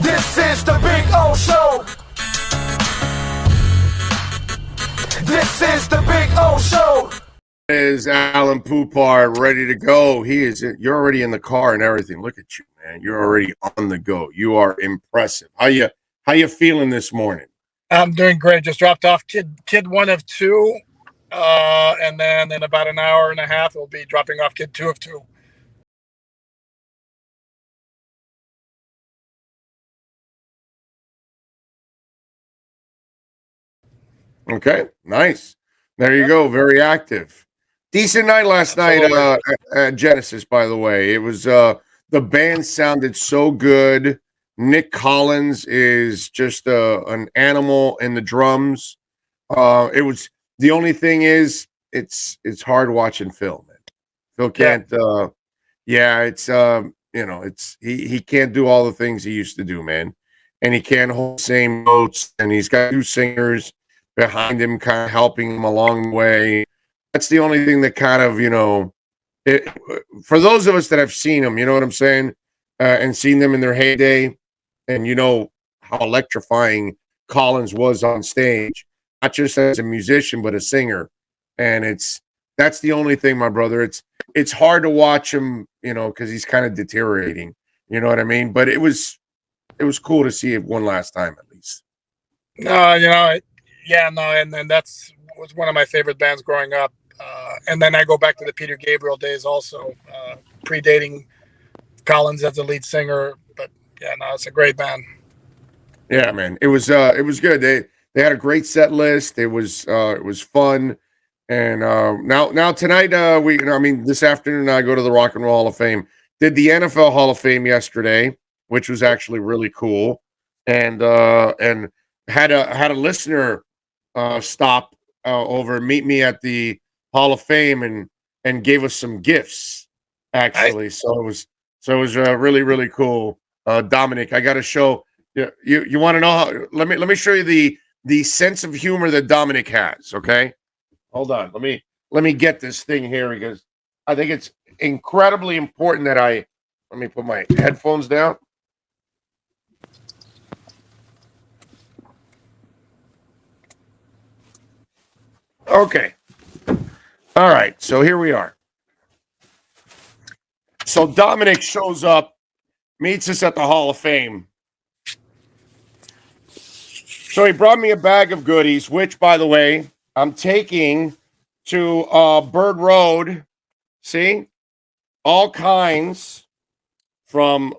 This is the Big O Show. This is the Big O Show. Is Alain Poupart ready to go? You're already in the car and everything. Look at you, man. You're already on the go. You are impressive. How you feeling this morning? I'm doing great. Just dropped off kid one of two, and then in about an hour and a half, we'll be dropping off kid two of two. Okay, nice. There you go. Very active. Decent night last night at Genesis, by the way. It was the band sounded so good. Nick Collins is just an animal in the drums. It was the only thing is it's hard watching Phil, man. Phil can't it's he can't do all the things he used to do, man. And he can't hold the same notes, and he's got two singers behind him kind of helping him along the way. That's the only thing that kind of, for those of us that have seen them, you know what I'm saying, and seen them in their heyday, and you know how electrifying Collins was on stage, not just as a musician but a singer, and that's the only thing, my brother. It's hard to watch him, because he's kind of deteriorating. You know what I mean? But it was cool to see it one last time at least. And that's was one of my favorite bands growing up. And then I go back to the Peter Gabriel days also, predating Collins as the lead singer. But it's a great band. Yeah, man, it was good. They had a great set list. It was fun. And now tonight this afternoon I go to the Rock and Roll Hall of Fame. Did the NFL Hall of Fame yesterday, which was actually really cool, and had a listener stop over and meet me at the Hall of Fame and gave us some gifts actually. So it was really, really cool. Dominic, I got to show you want to know how. Let me show you the sense of humor that Dominic has. Okay, hold on. Let me get this thing here because I think it's incredibly important that let me put my headphones down. Okay. All right. So here we are. So Dominic shows up, meets us at the Hall of Fame. So he brought me a bag of goodies, which, by the way, I'm taking to Bird Road. See? All kinds from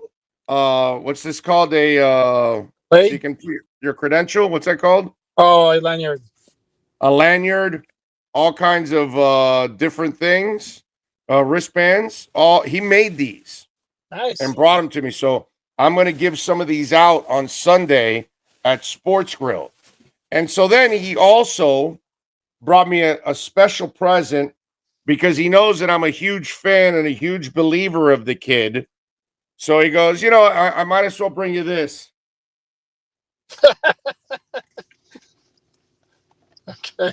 what's this called? So you can put your credential. What's that called? Oh, a lanyard. A lanyard, all kinds of different things, wristbands. He made these, nice, and brought them to me. So I'm going to give some of these out on Sunday at Sports Grill. And so then he also brought me a special present because he knows that I'm a huge fan and a huge believer of the kid. So he goes, I might as well bring you this. Okay.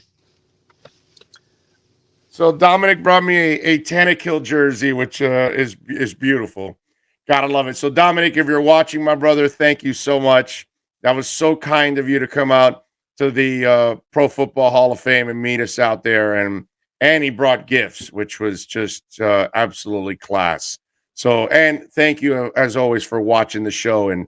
So Dominic brought me a Tannehill jersey, which is beautiful. Gotta love it. So Dominic, if you're watching, my brother, thank you so much. That was so kind of you to come out to the Pro Football Hall of Fame and meet us out there. And he brought gifts, which was just absolutely class. So, and thank you as always for watching the show and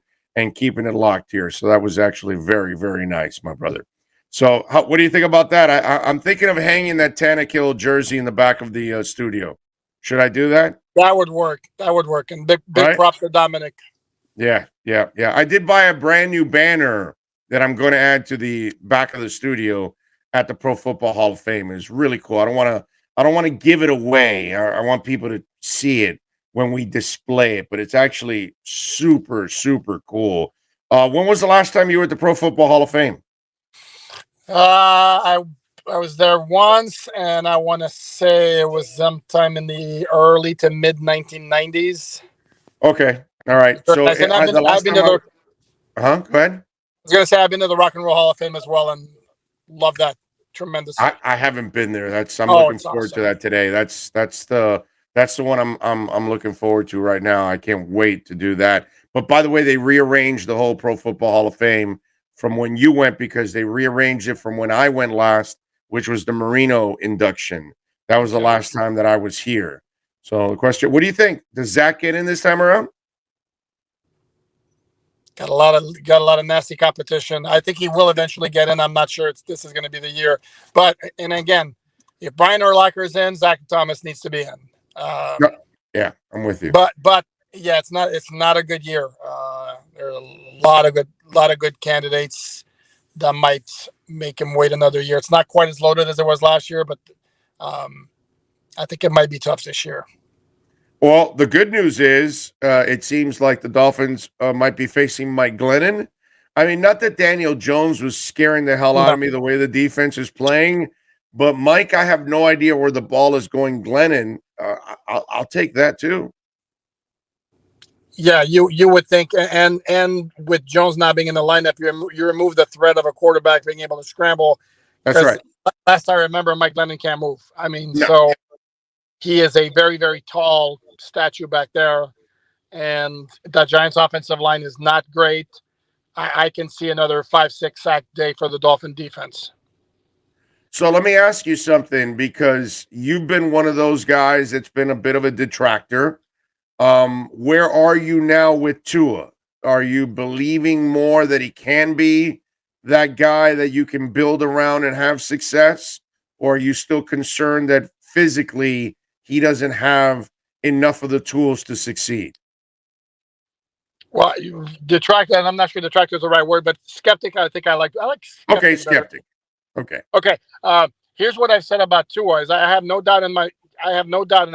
keeping it locked here. So that was actually very, very nice, my brother. So, what do you think about that? I'm thinking of hanging that Tannehill jersey in the back of the studio. Should I do that? That would work. And big right? Props to Dominic. Yeah. I did buy a brand new banner that I'm going to add to the back of the studio at the Pro Football Hall of Fame. It's really cool. I don't want to give it away. I want people to see it when we display it, but it's actually super, super cool. When was the last time you were at the Pro Football Hall of Fame? I was there once, and I want to say it was sometime in the early to mid 1990s. Okay, all right. So I've been to the. Go ahead. I was gonna say I've been to the Rock and Roll Hall of Fame as well, and love that tremendously. I haven't been there. I'm looking forward to that today. That's the one I'm looking forward to right now. I can't wait to do that. But by the way, they rearranged the whole Pro Football Hall of Fame from when you went because they rearranged it from when I went last, which was the Marino induction. That was the last time that I was here. So the question, what do you think? Does Zach get in this time around? Got a lot of nasty competition. I think he will eventually get in. I'm not sure this is going to be the year. But and again, if Brian Urlacher is in, Zach Thomas needs to be in. Yeah, I'm with you. But yeah, it's not a good year. There are a lot of good candidates that might make him wait another year. It's not quite as loaded as it was last year, but I think it might be tough this year. Well, the good news is it seems like the Dolphins might be facing Mike Glennon. I mean, not that Daniel Jones was scaring the hell out of me the way the defense is playing, but Mike, I have no idea where the ball is going. Glennon, I'll take that too. Yeah, you would think, and with Jones not being in the lineup, you remove the threat of a quarterback being able to scramble. That's right. Last I remember, Mike Glennon can't move. I mean, No. So he is a very, very tall statue back there, and the Giants' offensive line is not great. I can see another 5-6 sack day for the Dolphin defense. So let me ask you something, because you've been one of those guys that's been a bit of a detractor. Where are you now with Tua? Are you believing more that he can be that guy that you can build around and have success? Or are you still concerned that physically he doesn't have enough of the tools to succeed? Well, detractor, and I'm not sure detractor is the right word, but skeptic, I think I like skeptic. Okay, skeptic. Better. Okay. Here's what I've said about Tua is I have no doubt, and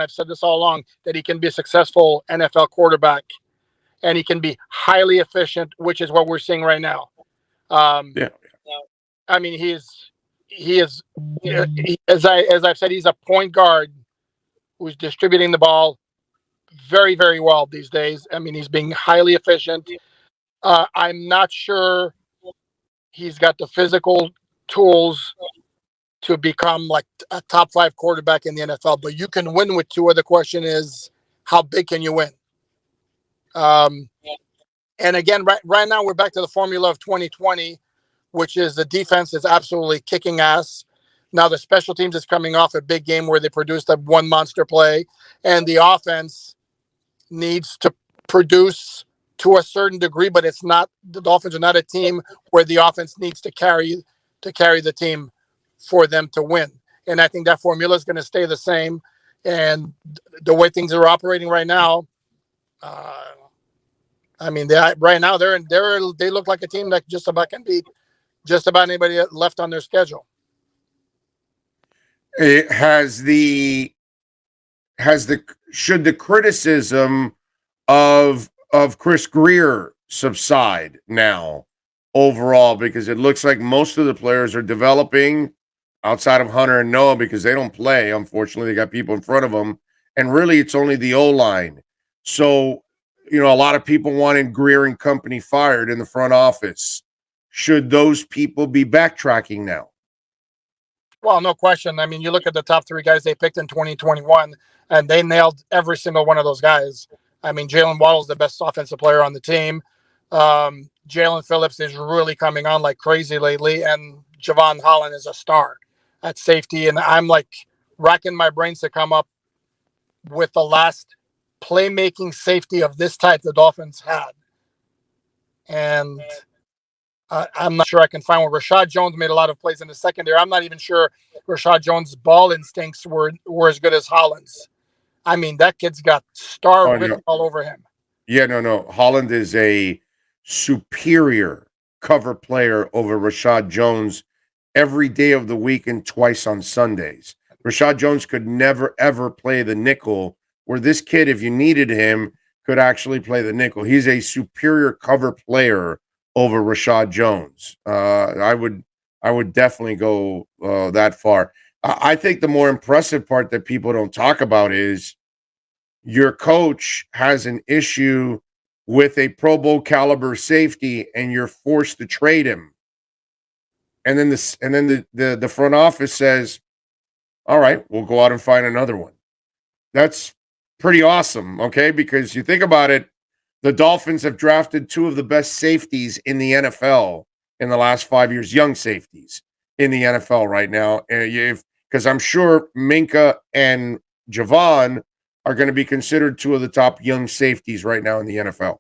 I've said this all along, that he can be a successful NFL quarterback, and he can be highly efficient, which is what we're seeing right now. Yeah. I mean, he is, as I've said, he's a point guard who's distributing the ball very, very well these days. I mean, he's being highly efficient. I'm not sure he's got the physical tools to become like a top 5 quarterback in the NFL, but you can win with Tua. The question is, how big can you win? And again, right now we're back to the formula of 2020, which is the defense is absolutely kicking ass. Now the special teams is coming off a big game where they produced that one monster play, and the offense needs to produce to a certain degree, but it's not, the Dolphins are not a team where the offense needs to carry the team for them to win. And I think that formula is going to stay the same. And the way things are operating right now, I mean, right now they look like a team that just about can beat just about anybody left on their schedule. It should the criticism of Chris Greer subside now overall, because it looks like most of the players are developing outside of Hunter and Noah because they don't play. Unfortunately, they got people in front of them, and really it's only the O-line. So, a lot of people wanted Greer and company fired in the front office. Should those people be backtracking now? Well, no question. I mean, you look at the top 3 guys they picked in 2021, and they nailed every single one of those guys. I mean, Jalen Waddle's the best offensive player on the team. Jalen Phillips is really coming on like crazy lately, and Javon Holland is a star at safety. And I'm like racking my brains to come up with the last playmaking safety of this type the Dolphins had. And I'm not sure I can find one. Rashad Jones made a lot of plays in the secondary. I'm not even sure Rashad Jones' ball instincts were as good as Holland's. I mean, that kid's got star written all over him. Yeah, no. Holland is a superior cover player over Rashad Jones every day of the week and twice on Sundays. Rashad Jones could never, ever play the nickel, where this kid, if you needed him, could actually play the nickel. He's a superior cover player over Rashad Jones. I would definitely go that far. I think the more impressive part that people don't talk about is your coach has an issue with a Pro Bowl caliber safety, and you're forced to trade him. And then the front office says, "All right, we'll go out and find another one." That's pretty awesome, okay? Because you think about it, The Dolphins have drafted two of the best safeties in the NFL in the last 5 years, young safeties in the NFL right now. Because I'm sure Minka and Javon are going to be considered two of the top young safeties right now in the NFL.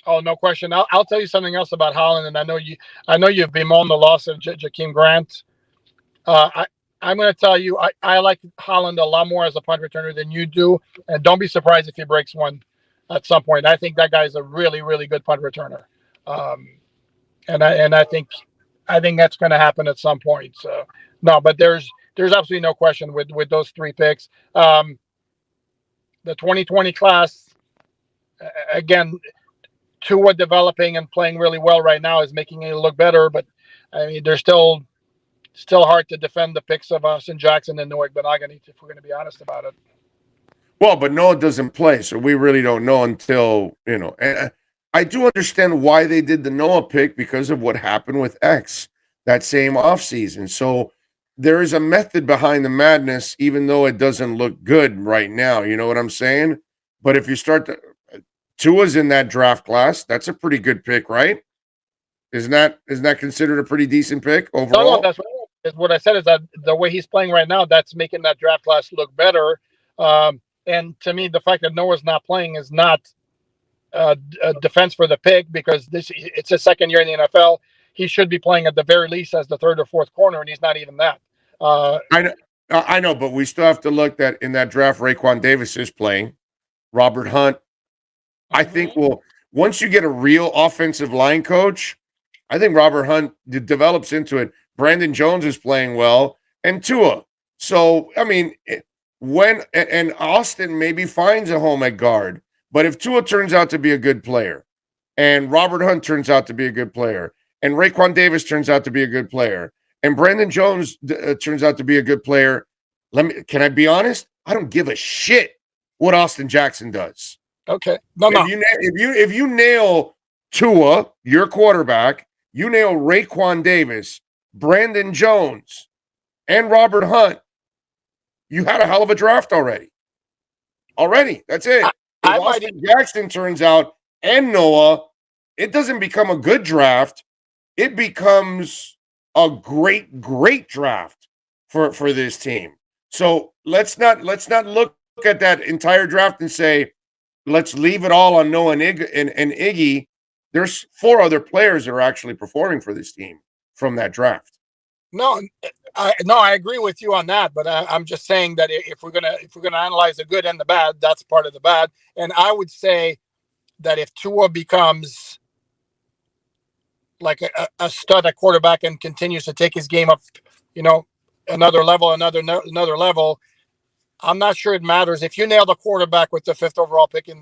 Oh, no question. I'll tell you something else about Holland, and I know you've bemoaned the loss of Jakeem Grant. I'm going to tell you, I like Holland a lot more as a punt returner than you do, and don't be surprised if he breaks one at some point. I think that guy's a really, really good punt returner, and I think that's going to happen at some point. So no, but there's absolutely no question with those three picks. The 2020 class, again, Tua developing and playing really well right now is making it look better, but I mean, they're still hard to defend the picks of Austin Jackson and Noah Benogany, if we're going to be honest about it. Well, but Noah doesn't play, so we really don't know until, and I do understand why they did the Noah pick because of what happened with X that same offseason. So there is a method behind the madness, even though it doesn't look good right now. You know what I'm saying? But if you start to Tua's in that draft class, that's a pretty good pick, right? Isn't that considered a pretty decent pick overall? No, that's what I said is that the way he's playing right now, that's making that draft class look better. And to me, the fact that Noah's not playing is not a defense for the pick, because it's his second year in the NFL. He should be playing at the very least as the third or fourth corner, and he's not even that. I know, but we still have to look that in that draft, Raekwon Davis is playing. Robert Hunt. I think once you get a real offensive line coach, I think Robert Hunt develops into it. Brandon Jones is playing well, and Tua. So, I mean, and Austin maybe finds a home at guard, but if Tua turns out to be a good player, and Robert Hunt turns out to be a good player, and Raekwon Davis turns out to be a good player, and Brandon Jones turns out to be a good player, can I be honest? I don't give a shit what Austin Jackson does. Okay. If you nail Tua, your quarterback, you nail Raekwon Davis, Brandon Jones, and Robert Hunt, you had a hell of a draft already. That's it. If Austin Jackson turns out and Noah, it doesn't become a good draft. It becomes a great, great draft for this team. So let's not look at that entire draft and say, let's leave it all on Noah and Iggy. There's 4 other players that are actually performing for this team from that draft. No, I agree with you on that, but I'm just saying that if we're gonna analyze the good and the bad, that's part of the bad. And I would say that if Tua becomes like a stud at quarterback and continues to take his game up, another level, I'm not sure it matters if you nail the quarterback with the 5th overall pick in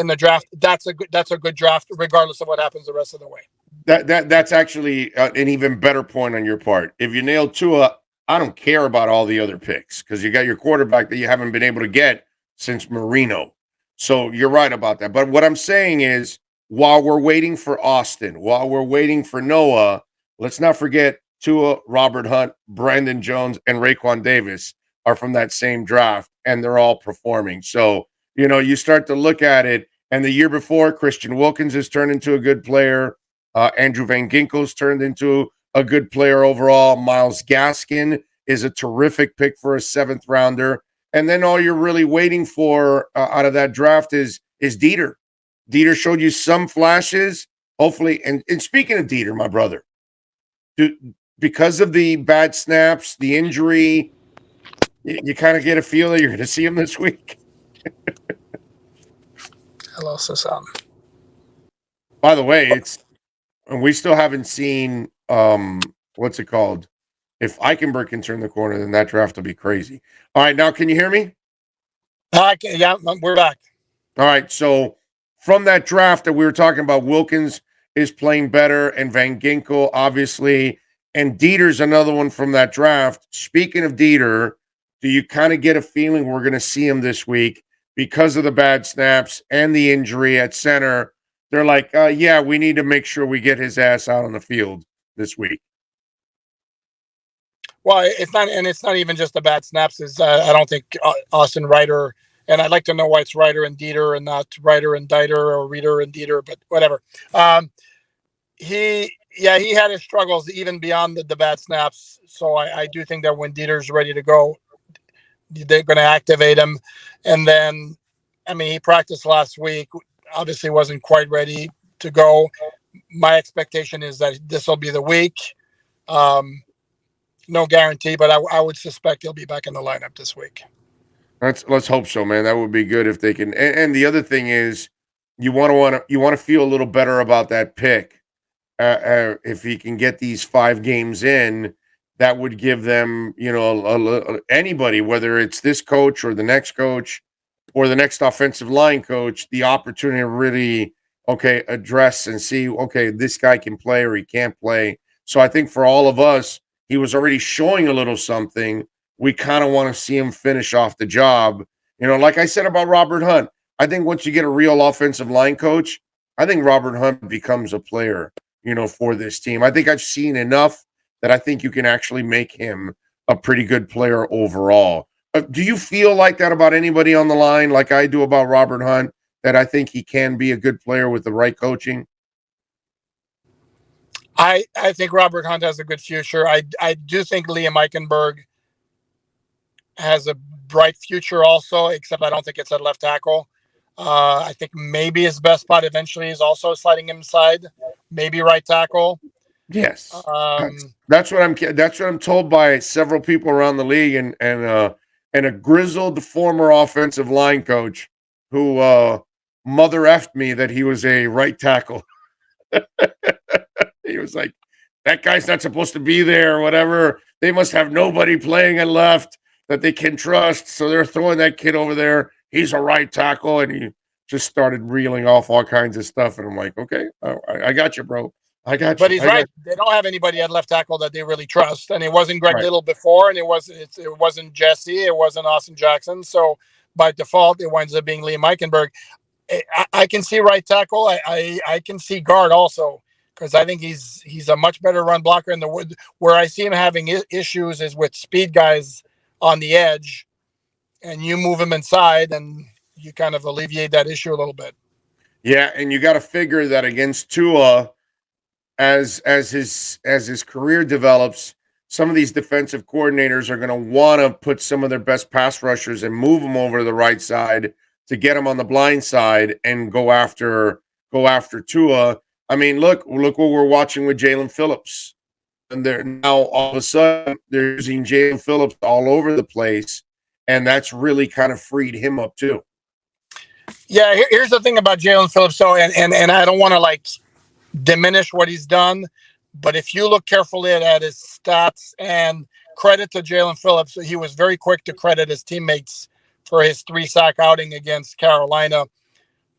the draft. That's a good draft, regardless of what happens the rest of the way. That's actually an even better point on your part. If you nail Tua, I don't care about all the other picks because you got your quarterback that you haven't been able to get since Marino. So you're right about that. But what I'm saying is, while we're waiting for Austin, while we're waiting for Noah, let's not forget Tua, Robert Hunt, Brandon Jones, and Raekwon Davis are from that same draft, and they're all performing. So, you start to look at it, and the year before, Christian Wilkins has turned into a good player. Andrew Van Ginkel's turned into a good player overall. Myles Gaskin is a terrific pick for a 7th rounder. And then all you're really waiting for out of that draft is Dieter. Dieter showed you some flashes, hopefully. And speaking of Dieter, my brother, because of the bad snaps, the injury, you kind of get a feel that you're going to see him this week. Hello, Sasan. By the way, and we still haven't seen what's it called? If Eichenberg can turn the corner, then that draft will be crazy. All right, now can you hear me? Yeah, we're back. All right, so from that draft that we were talking about, Wilkins is playing better, and Van Ginkel, obviously, and Dieter's another one from that draft. Speaking of Dieter, do you kind of get a feeling we're going to see him this week because of the bad snaps and the injury at center? They're like, yeah, we need to make sure we get his ass out on the field this week. Well, it's not even just the bad snaps. I don't think Austin Ryder And I'd like to know why it's Ryder and Dieter and not Ryder and Dieter or Reader and Dieter, but whatever. He had his struggles even beyond the bad snaps. So I do think that when Dieter's ready to go, they're going to activate him. And then, I mean, he practiced last week, obviously wasn't quite ready to go. My expectation is that this will be the week. No guarantee, but I would suspect he'll be back in the lineup this week. Let's hope so, man. That would be good if they can. And the other thing is, you want to feel a little better about that pick. If he can get these 5 games in, that would give them, anybody, whether it's this coach or the next coach or the next offensive line coach, the opportunity to really, address and see, this guy can play or he can't play. So I think for all of us, he was already showing a little something. We kind of want to see him finish off the job. Like I said about Robert Hunt, I think once you get a real offensive line coach, I think Robert Hunt becomes a player, for this team. I think I've seen enough that I think you can actually make him a pretty good player overall. Do you feel like that about anybody on the line, like I do about Robert Hunt, that I think he can be a good player with the right coaching? I think Robert Hunt has a good future. I do think Liam Eichenberg has a bright future also, except I don't think it's at left tackle. I think maybe his best spot eventually is also sliding inside, maybe right tackle. Yes, that's what I'm told by several people around the league, and a grizzled former offensive line coach who mother effed me that he was a right tackle. He was like, that guy's not supposed to be there or whatever. They must have nobody playing at left that they can trust, so they're throwing that kid over there. He's a right tackle, and he just started reeling off all kinds of stuff. And I'm like, okay, I got you, bro. I got you. But he's right. They don't have anybody at left tackle that they really trust, and it wasn't Greg Right. Little before, and it wasn't Jesse, it wasn't Austin Jackson. So by default, it winds up being Liam Eichenberg. I can see right tackle. I can see guard also, because I think he's a much better run blocker. In the wood where I see him having issues is with speed guys on the edge, and you move him inside, and you kind of alleviate that issue a little bit. Yeah, and you got to figure that against Tua, as his career develops, some of these defensive coordinators are going to want to put some of their best pass rushers and move them over to the right side to get them on the blind side and go after Tua. I mean, look what we're watching with Jalen Phillips. And they're now all of a sudden they're using Jalen Phillips all over the place, and that's really kind of freed him up too. Yeah, here's the thing about Jalen Phillips. So, and I don't want to diminish what he's done, but if you look carefully at his stats, and credit to Jalen Phillips, he was very quick to credit his teammates for his 3-sack outing against Carolina.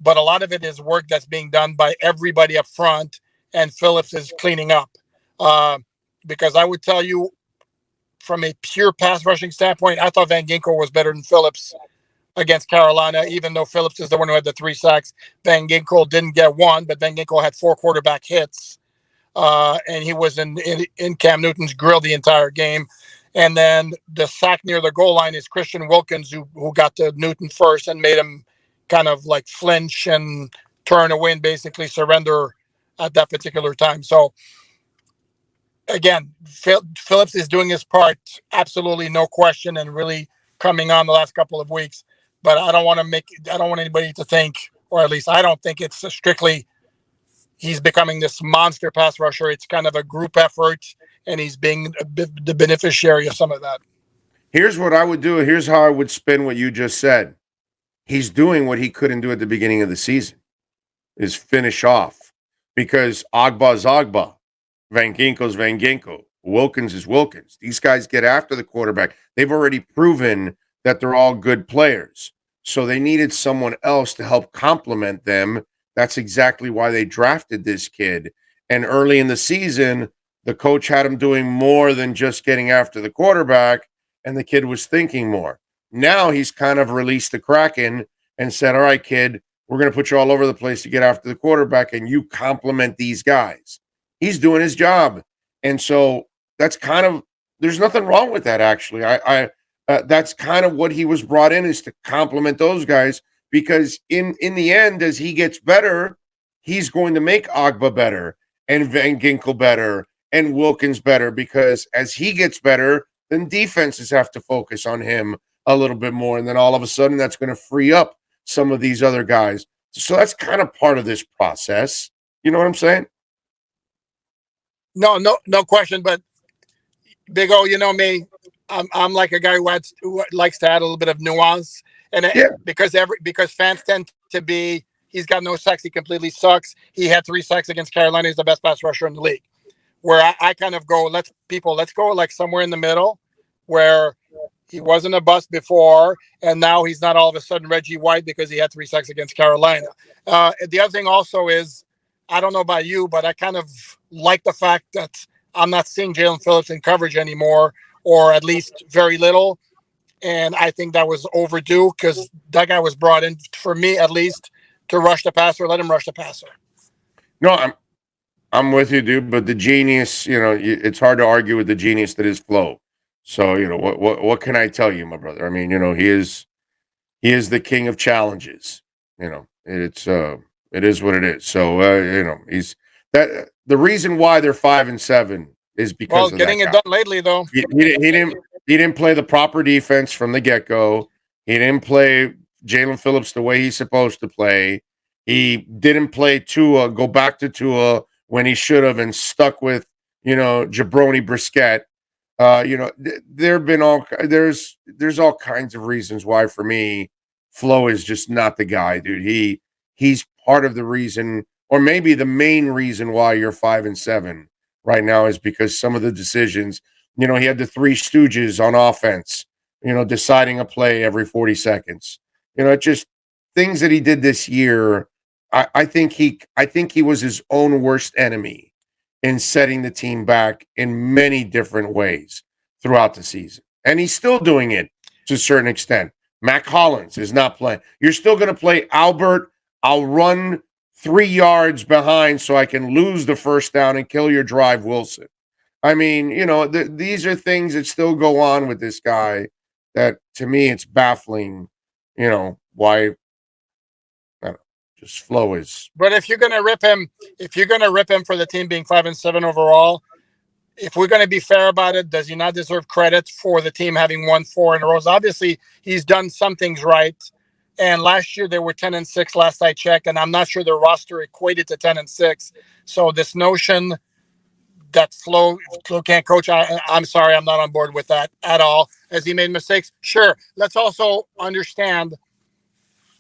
But a lot of it is work that's being done by everybody up front, and Phillips is cleaning up. Because I would tell you, from a pure pass rushing standpoint, I thought Van Ginkel was better than Phillips against Carolina, even though Phillips is the one who had the 3 sacks. Van Ginkel didn't get one, but Van Ginkel had 4 quarterback hits. And he was in Cam Newton's grill the entire game. And then the sack near the goal line is Christian Wilkins, who got to Newton first and made him kind of flinch and turn away and basically surrender at that particular time. So again, Phillips is doing his part, absolutely no question, and really coming on the last couple of weeks. But I don't want anybody to think, or at least I don't think it's strictly he's becoming this monster pass rusher. It's kind of a group effort, and he's being the beneficiary of some of that. Here's what I would do. Here's how I would spin what you just said. He's doing what he couldn't do at the beginning of the season, is finish off, because Agba's Agba, Van Ginkel's Van Ginkel, Wilkins is Wilkins. These guys get after the quarterback. They've already proven that they're all good players. So they needed someone else to help complement them. That's exactly why they drafted this kid. And early in the season, the coach had him doing more than just getting after the quarterback, and the kid was thinking more. Now he's kind of released the Kraken and said, all right, kid, we're going to put you all over the place to get after the quarterback, and you complement these guys. He's doing his job. And so that's kind of, there's nothing wrong with that, actually. That's kind of what he was brought in, is to complement those guys, because in the end, as he gets better, he's going to make Agba better and Van Ginkel better and Wilkins better, because as he gets better, then defenses have to focus on him a little bit more. And then all of a sudden that's going to free up some of these other guys. So that's kind of part of this process. You know what I'm saying? No question. But Big O, you know me, I'm like a guy who likes to add a little bit of nuance, and because fans tend to be, he's got no sacks, he completely sucks. He had 3 sacks against Carolina. He's the best pass rusher in the league. Where I kind of go, let's go like somewhere in the middle, where he wasn't a bust before, and now he's not all of a sudden Reggie White because he had 3 sacks against Carolina. The other thing also is, I don't know about you, but I kind of like the fact that I'm not seeing Jalen Phillips in coverage anymore, or at least very little. And I think that was overdue, because that guy was brought in, for me at least, to rush the passer. Let him rush the passer. No, I'm with you, dude. But the genius, it's hard to argue with the genius that is Flo. So, what can I tell you, my brother? I mean, he is the king of challenges. It is what it is. So, he's that. The reason why they're 5-7 is because of getting it done lately, though. He didn't play the proper defense from the get-go. He didn't play Jalen Phillips the way he's supposed to play. He didn't play Tua, go back to Tua when he should have, and stuck with, Jabroni Brissett. There's all kinds of reasons why, for me, Flo is just not the guy, dude. He's part of the reason, or maybe the main reason, why you're 5-7 right now, is because some of the decisions, he had the 3 stooges on offense, deciding a play every 40 seconds. Just things that he did this year. I think he was his own worst enemy in setting the team back in many different ways throughout the season. And he's still doing it to a certain extent. Mac Hollins is not playing. You're still going to play Albert. I'll run 3 yards behind so I can lose the first down and kill your drive, Wilson. I mean, these are things that still go on with this guy that, to me, it's baffling, why just Flo is. But if you're going to rip him for the team being 5-7 overall, if we're going to be fair about it, does he not deserve credit for the team having won 4 in a row? Obviously, he's done some things right. And last year they were 10-6 last I checked, and I'm not sure their roster equated to 10-6. So this notion that Flo can't coach, I'm sorry, I'm not on board with that at all. Has he made mistakes? Sure. Let's also understand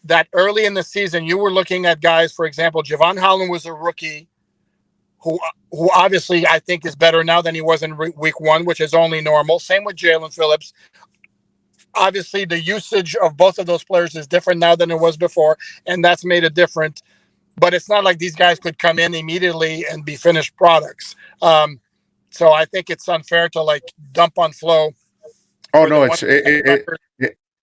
that early in the season, you were looking at guys, for example, Javon Holland was a rookie who obviously I think is better now than he was in week 1, which is only normal. Same with Jalen Phillips. Obviously, the usage of both of those players is different now than it was before, and that's made it different. But it's not like these guys could come in immediately and be finished products. So I think it's unfair to dump on Flo. Oh no,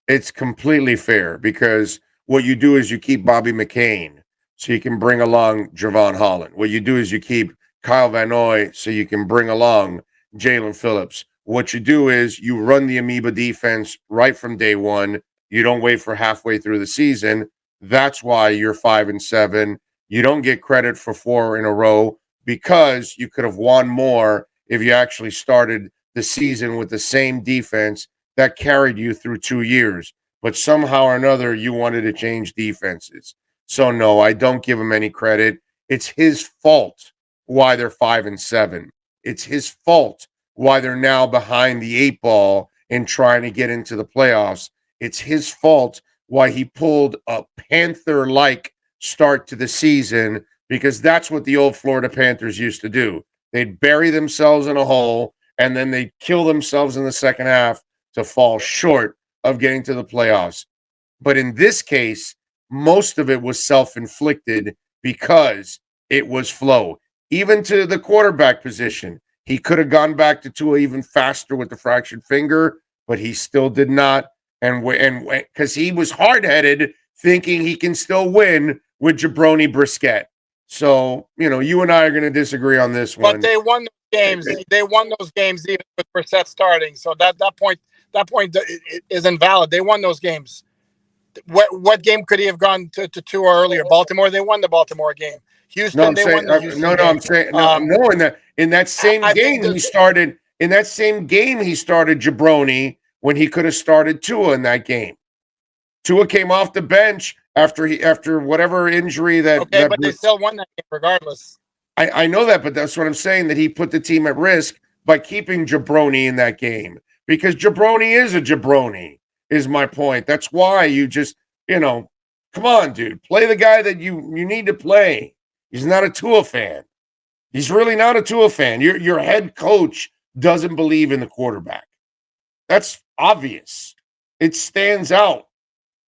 it's completely fair, because what you do is you keep Bobby McCain so you can bring along Javon Holland. What you do is you keep Kyle Van Noy so you can bring along Jalen Phillips. What you do is you run the amoeba defense right from day one. You don't wait for halfway through the season. That's why you're 5-7. You don't get credit for 4 in a row, because you could have won more if you actually started the season with the same defense that carried you through 2 years. But somehow or another, you wanted to change defenses. So no, I don't give him any credit. It's his fault why they're 5-7. It's his fault why they're now behind the 8 ball and trying to get into the playoffs. It's his fault why he pulled a Panther-like start to the season, because that's what the old Florida Panthers used to do. They'd bury themselves in a hole, and then they'd kill themselves in the second half to fall short of getting to the playoffs. But in this case, most of it was self-inflicted, because it was Flo. Even to the quarterback position, he could have gone back to Tua even faster with the fractured finger, but he still did not. And because he was hard-headed, thinking he can still win with Jabroni Brissett. So, you and I are going to disagree on this one. But they won those games. They won those games even with Brissett starting. So that point is invalid. They won those games. What game could he have gone to two earlier? Baltimore, they won the Baltimore game. Houston, No, I'm they saying, won the Houston game. I'm saying no. In that same game, he started. In that same game, he started Jabroni when he could have started Tua in that game. Tua came off the bench after whatever injury that. Okay, but they still won that game regardless. I know that, but that's what I'm saying, that he put the team at risk by keeping Jabroni in that game, because Jabroni is a jabroni, is my point. That's why you just, come on, dude, play the guy that you need to play. He's not a Tua fan. He's really not a Tua fan. Your head coach doesn't believe in the quarterback. That's obvious. It stands out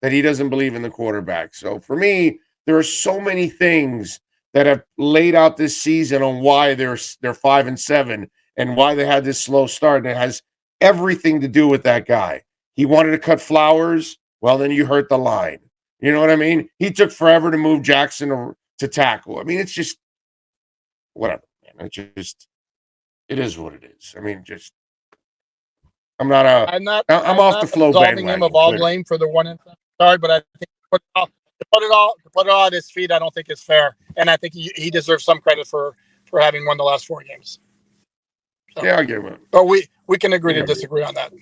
that he doesn't believe in the quarterback. So for me, there are so many things that have laid out this season on why they're 5-7 and why they had this slow start. And it has everything to do with that guy. He wanted to cut Flowers. Well, then you hurt the line. You know what I mean? He took forever to move Jackson to tackle. I mean, it's just whatever, man. It is what it is. I mean, I'm off the flow absolving him of all blame for the one start, but I think to put it all at his feet, I don't think it's fair, and I think he deserves some credit for having won the last 4 games. So, yeah, I'll give him. But we can agree to disagree on that.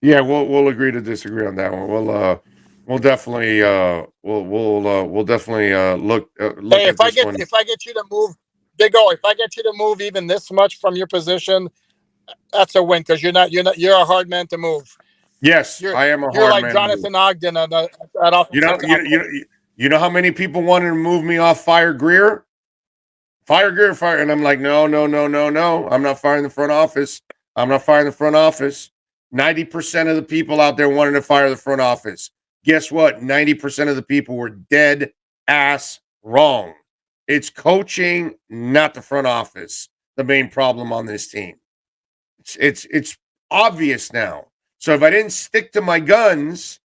Yeah, we'll agree to disagree on that one. We'll definitely we'll definitely look. Hey, if I get you to move, Big O, if I get you to move even this much from your position, that's a win, because you're a hard man to move. Yes, I am a hard man. You're like Jonathan Ogden at offensive. You know how many people wanted to move me off Fire Greer, and I'm like, no. I'm not firing the front office. 90% of the people out there wanted to fire the front office. Guess what? 90% of the people were dead ass wrong. It's coaching, not the front office, the main problem on this team. It's obvious now. So if I didn't stick to my guns,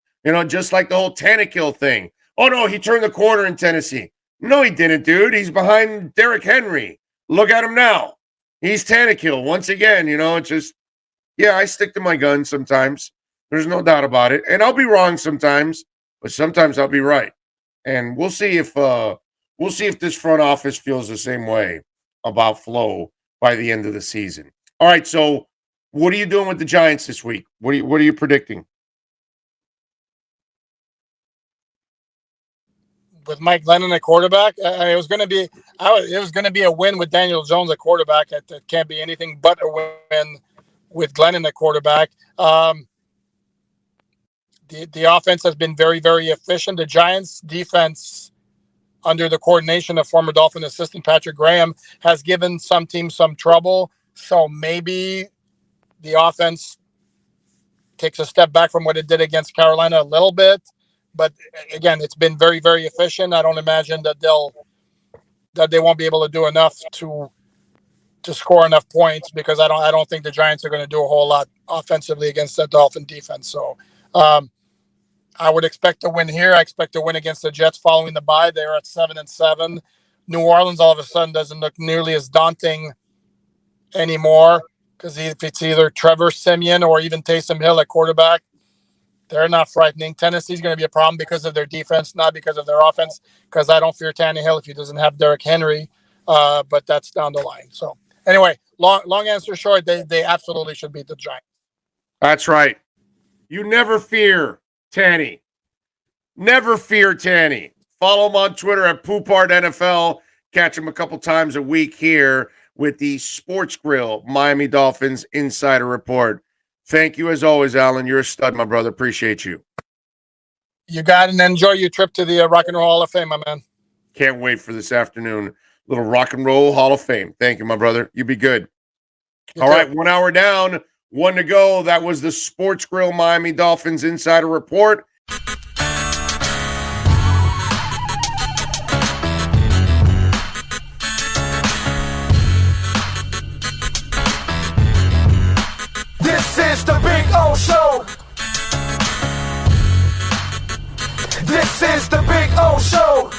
just like the whole Tannehill thing. Oh, no, he turned the corner in Tennessee. No, he didn't, dude. He's behind Derrick Henry. Look at him now. He's Tannehill once again. It's just, yeah, I stick to my guns sometimes. There's no doubt about it. And I'll be wrong sometimes, but sometimes I'll be right. And we'll see if this front office feels the same way about Flo by the end of the season. All right, so what are you doing with the Giants this week? What are you predicting? With Mike Glennon at quarterback, it was going to be a win with Daniel Jones at quarterback. It can't be anything but a win with Glennon at quarterback. The offense has been very, very efficient. The Giants' defense, under the coordination of former Dolphin assistant Patrick Graham, has given some teams some trouble. So maybe the offense takes a step back from what it did against Carolina a little bit. But again, it's been very, very efficient. I don't imagine that they won't be able to do enough to score enough points, because I don't think the Giants are going to do a whole lot offensively against that Dolphin defense. So I would expect to win here. I expect to win against the Jets following the bye. They're at 7-7. New Orleans all of a sudden doesn't look nearly as daunting anymore, because if it's either Trevor Siemian or even Taysom Hill at quarterback, they're not frightening. Tennessee's going to be a problem because of their defense, not because of their offense, because I don't fear Tannehill if he doesn't have Derrick Henry, but that's down the line. So anyway, long answer short, they absolutely should beat the Giants. That's right. You never fear Tanny. Never fear Tanny. Follow him on Twitter at Poupart NFL. Catch him a couple times a week here with the Sports Grill Miami Dolphins Insider Report. Thank you as always, Alan. You're a stud, my brother. Appreciate you. You got it, and enjoy your trip to the Rock and Roll Hall of Fame, my man. Can't wait for this afternoon. Little Rock and Roll Hall of Fame. Thank you, my brother. You be good. All right, 1 hour down, 1 to go. That was the Sports Grill Miami Dolphins Insider Report. This is the Big O Show. This is the Big O Show.